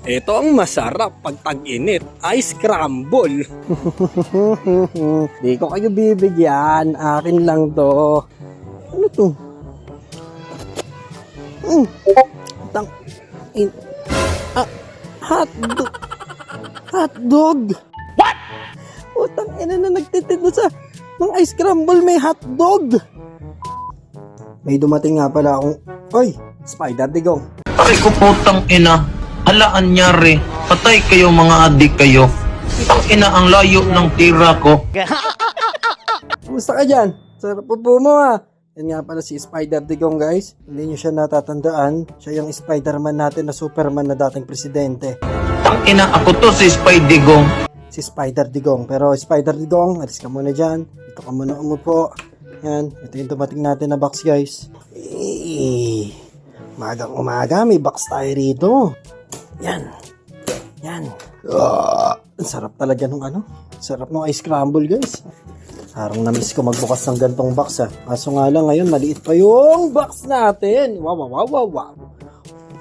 Ito ang masarap pag tag-init. Ice crumble. Di ko kayo bibigyan. Akin lang to. Ano to? Hotdog. Hotdog. What? Utang ina na nagtitinda sa ng ice crumble may hotdog. May dumating nga pala akong, oy, Spider Digong. Ay ko putang ina. Halaan nyari. Patay kayo mga adik kayo. Itong ina ang layo ng tira ko. Kumusta ka dyan? Sarap po mo ha. Yan nga pala si Spider Digong guys. Hindi nyo siya natatandaan. Siya yung Spider-Man natin na Superman na dating presidente. Ang ina ako to si Spidey Gong. Si Spider Digong. Pero Spider Digong, alis ka muna dyan. Ito ka muna umupo. Yan. Ito yung dumating natin na box guys. Magang umaga, may box tayo rito. Yan. Yan. Ang sarap talaga nung ano. Sarap ng ice crumble guys. Parang na-miss ko magbukas ng gantong box Kaso nga lang ngayon maliit pa yung box natin. Wow.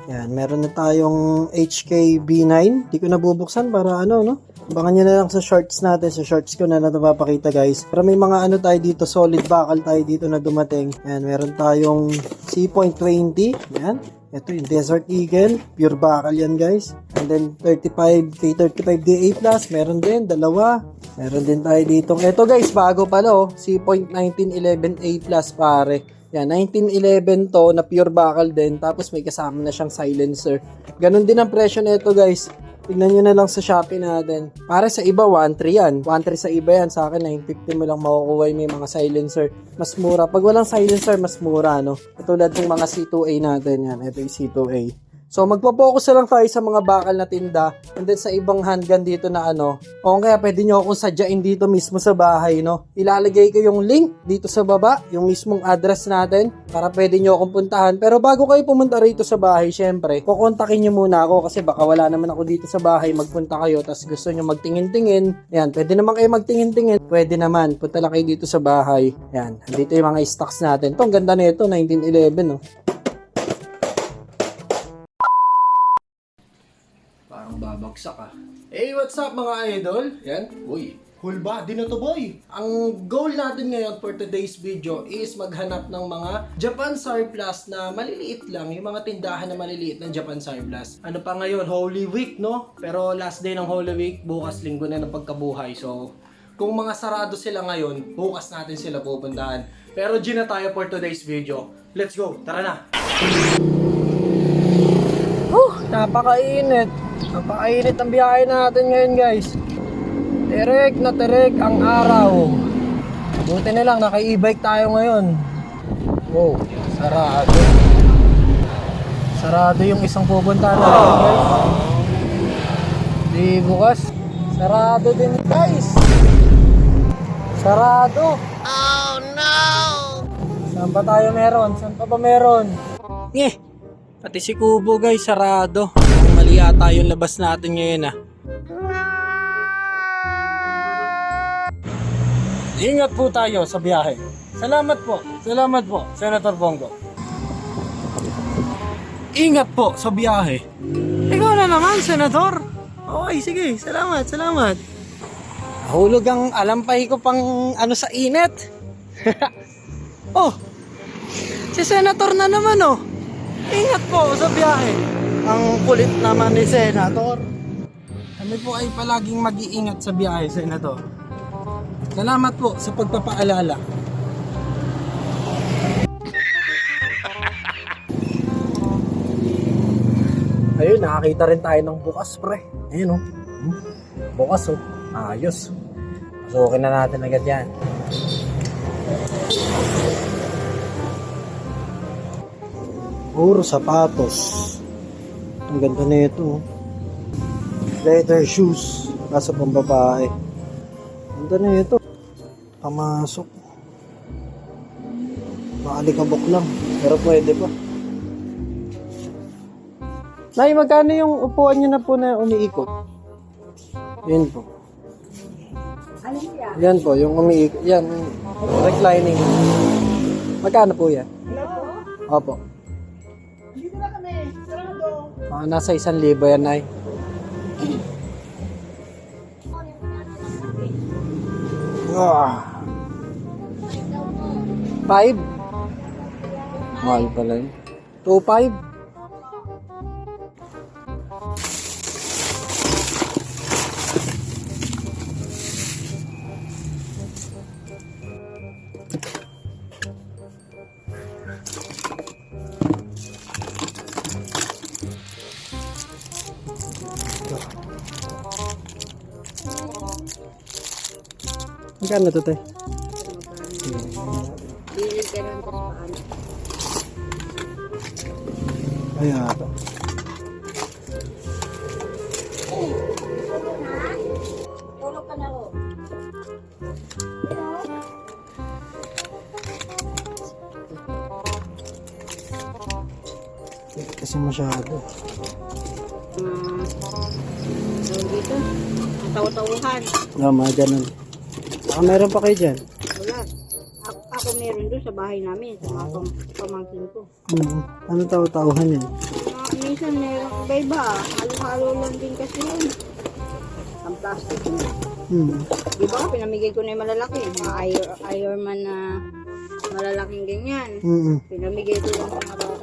Yan, meron na tayong HK B9. Di ko nabubuksan para ano no. Abangan nyo na lang sa shorts natin. Sa shorts ko na napapakita guys. Pero may mga ano tayo dito, solid bakal tayo dito na dumating. Yan, meron tayong C.20. Yan. Ito yung Desert Eagle. Pure bakal yan guys. And then 35K35DA Plus. Meron din, dalawa. Meron din tayo dito. Ito guys, bago pala C.1911A Plus pare. Yan, 1911 to na pure bakal din. Tapos may kasama na siyang silencer. Ganon din ang presyo nito guys. Tignan nyo na lang sa Shopee natin. Para sa iba, 1.3 yan. 1.3 sa iba yan. Sa akin, 950 mo lang makukuha yung may mga silencer. Mas mura. Pag walang silencer, mas mura, no? Katulad ng mga C2A natin yan. Ito yung C2A. So, magpo-focus na lang tayo sa mga bakal na tinda. And then, sa ibang handgun dito na ano. O kaya, pwede nyo akong sadyain dito mismo sa bahay, no? Ilalagay ko yung link dito sa baba. Yung mismong address natin. Para pwede nyo akong puntahan. Pero bago kayo pumunta rito sa bahay, syempre, kukontakin nyo muna ako. Kasi baka wala naman ako dito sa bahay. Magpunta kayo. Tapos gusto nyo magtingin-tingin. Yan, pwede naman kayo magtingin-tingin. Pwede naman. Punta lang kayo dito sa bahay. Yan, dito yung mga stocks natin. Ito, ang ganda na ito. 1911, no? Babagsak Hey, what's up mga idol? Yan. Uy, cool ba? Di na to boy. Ang goal natin ngayon for today's video is maghanap ng mga Japan surplus na maliliit lang. Yung mga tindahan na maliliit ng Japan surplus. Ano pa ngayon? Holy Week, no? Pero last day ng Holy Week, bukas linggo na ng pagkabuhay. So, kung mga sarado sila ngayon, bukas natin sila pupuntahan. Pero G na tayo for today's video. Let's go. Tara na. Napakainit. Napakainit ang biyahe natin ngayon guys. Tirik na tirik ang araw. Buti na lang naka-e-bike tayo ngayon. Wow, sarado. Sarado yung isang pupuntahan natin guys. Di bukas. Sarado din guys. Sarado. Oh no. Saan pa tayo meron? Saan pa ba meron? Pati si Kubo guys, sarado. Mali ata yung labas natin ngayon Ingat po tayo sa biyahe. Salamat po, Senator Bongo. Ingat po sa biyahe. Ikaw na naman, Senator. Okay, sige, salamat. Nahulog ang alampay ko pang ano sa init. Oh, si Senator na naman Ingat po sa biyahe. Ang kulit naman ni Senator. Kami po ay palaging mag-iingat sa biyahe, Senator. Salamat po sa pagpapaalala. Ayun, nakakita rin tayo ng bukas, pre. Ayun, bukas, ayos. Pasukin na natin agad yan. Puro sapatos. Ang ganda na ito. Leather shoes. Nasa pambabae. Ang ganda na ito. Pamasok. Makalikabok lang. Pero pwede pa. Nay, magkano yung upuan nyo na po na umiikot? Yan po. Yan po, yung umiikot. Yan. Reclining. Magkano po yan? Opo. Dito na kami. Sarado. Mga nasa 1,000 yan ay. Ah. 5? Mahal pala yun. 2.5? Magkano to, te? Bili ka lang tapos paano. Ayan ito. Tulog ka na ho. Kasi masyado. Tawag dito. Taw-tawuhan. Mga ganun. Baka meron pa kayo dyan. Wala. Ako meron doon sa bahay namin. Sa mga pamangkin ko. Ano tao-tauhan yan? Minsan meron iba-iba. Halo-halo lang din kasi yun. Ang plastic yun. Di ba? Pinamigay ko na yung malalaki. Mga Ironman na malalaking ganyan. Pinamigay ko lang sa mga bata.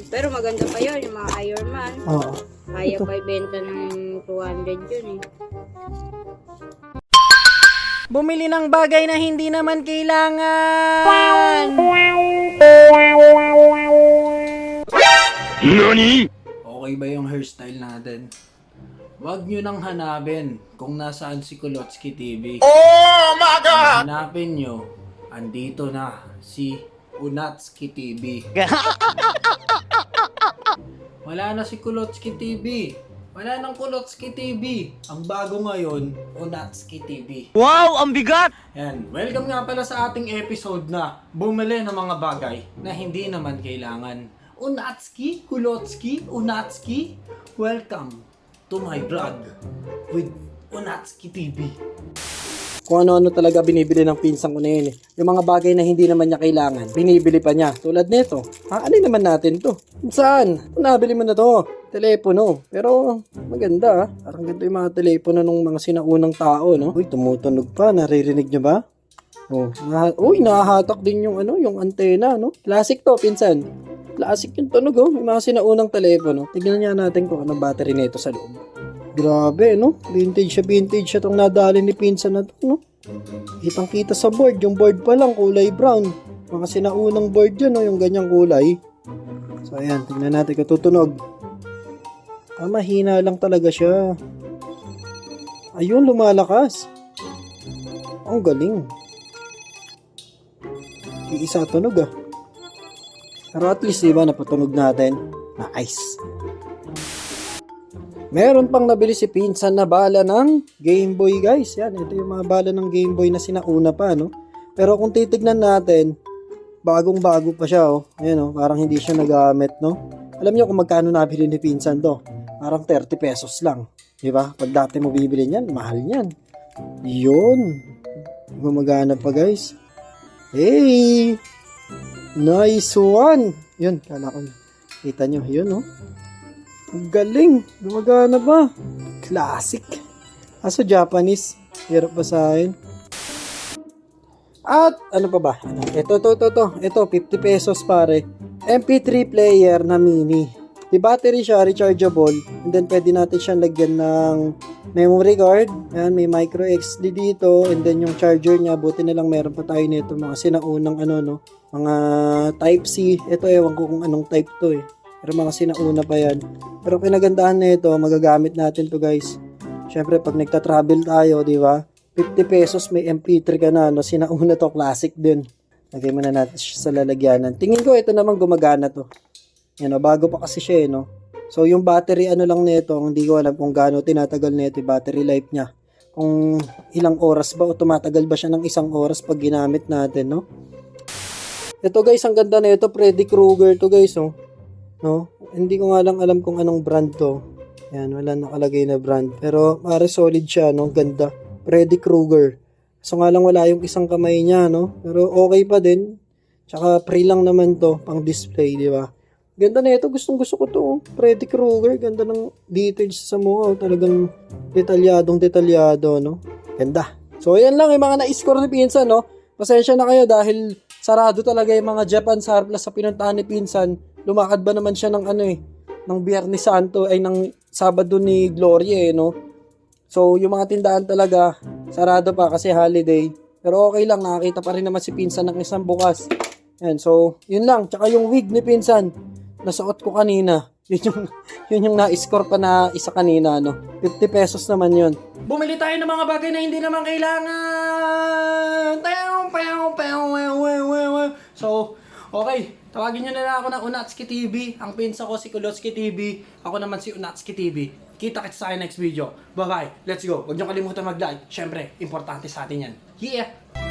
Pero maganda pa yun, yung mga Ironman. Oo. Kaya pa ibenta ng 200 yun eh. Bumili ng bagay na hindi naman kailangan. NANI?! Okay ba yung hairstyle natin? Huwag nyo nang hanapin kung nasaan si Kulotsky TV. Oh my God! Hanapin nyo, andito na si Unatsky TV. Wala na si Kulotsky TV. Wala nang Kulotsky TV. Ang bago ngayon, Unatsky TV. Wow! Ang bigat! Yan. Welcome nga pala sa ating episode na bumili ng mga bagay na hindi naman kailangan. Unatsky, Kulotsky, Unatsky, welcome to my vlog with Unatsky TV. Kung ano-ano talaga binibili ng pinsang ko na yun eh. Yung mga bagay na hindi naman niya kailangan, binibili pa niya. Tulad nito. Ano naman natin to? Saan? Nabili mo na to? Telepono. Pero maganda ah. Parang ganito yung mga telepono ng mga sinaunang tao, no? Uy, tumutunog pa. Naririnig niyo ba? Oh, nahahatak din yung yung antena, no? Classic to, pinsan. Classic yung tunog, oh. May mga sinaunang telepono. Tignan niya natin kung anong battery nito sa loob. Grabe, no? Vintage siya itong nadali ni pinsan na to, no? Kitang-kita sa board. Yung board pa lang, kulay brown. Mga sinaunang board yun, no? Yung ganyang kulay. So, ayan. Tignan natin kung tutunog. Mahina lang talaga siya. Ayun, lumalakas. Ang galing. Iisa tunog, ah. Pero at least, diba, napatunog natin. Nice. Meron pang nabili si pinsan na bala ng Game Boy, guys. Yan, ito yung mga bala ng Game Boy na sinauna pa, no? Pero kung titignan natin, bagong-bago pa siya, oh. Ayan, oh, parang hindi siya nagamit, no? Alam niyo kung magkano nabili ni pinsan to? Parang 30 pesos lang. Diba? Pag dati mo bibili niyan, mahal niyan. Yun. Gumagana pa, guys. Hey! Nice one! Yun, kala ko. Kita nyo, yun, oh. Ang galing. Gumagana ba? Classic. Aso Japanese. Hirap basahin. At ano pa ba? Ito. Ito, 50 pesos pare. MP3 player na mini. Di battery siya, rechargeable. And then pwede natin siyang lagyan ng memory card. Ayan, may micro SD dito. And then yung charger niya, buti na lang meron pa tayo nito. Mga sinaunang mga type C. Ito, ewan ko kung anong type to eh. Pero mga sinauna pa yan. Pero pinagandahan na ito, magagamit natin to guys. Syempre, pag nagta-travel tayo, di ba? 50 pesos may MP3 ka na, no? Sinauna to, classic din. Lagay muna natin siya sa lalagyanan. Tingin ko, ito naman gumagana to. Yan, bago pa kasi siya, no? So, yung battery, lang nito, hindi ko alam kung gaano tinatagal nito yung battery life niya. Kung ilang oras ba o tumatagal ba siya ng 1 oras pag ginamit natin, no? Ito guys, ang ganda na ito, Freddy Krueger to guys, oh. No? Hindi ko nga lang alam kung anong brand to. Yan, wala nakalagay na brand. Pero, pare solid siya, no? Ganda. Freddy Krueger. So nga lang wala yung isang kamay niya, no? Pero okay pa din. Tsaka free lang naman to, pang display, di ba? Ganda na ito. Gustong gusto ko to. Freddy Krueger. Ganda ng details sa mukha. Talagang detalyado, no? Ganda. So, ayan lang yung mga na-score ni Pinsan, no? Pasensya na kayo dahil sarado talaga yung mga Japan surplus sa pinuntahan ni Pinsan. Lumakad ba naman siya ng ng Biyernes Santo ay ng Sabado ni Gloria, no? So, yung mga tindahan talaga, sarado pa kasi holiday. Pero okay lang, nakakita pa rin naman si Pinsan ng isang bukas. Yan, so, yun lang. Tsaka yung wig ni Pinsan, nasuot ko kanina. Yun yung na-score pa na isa kanina, no? 50 pesos naman yun. Bumili tayo ng mga bagay na hindi naman kailangan. So, okay. Tawagin nyo na lang ako ng Unatsuki TV. Ang pinsa ko si Kulotsuki TV. Ako naman si Unatsuki TV. Kita-kits sa akin next video. Bye-bye. Let's go. Huwag nyo kalimutan mag-like. Syempre, importante sa atin yan. Yeah!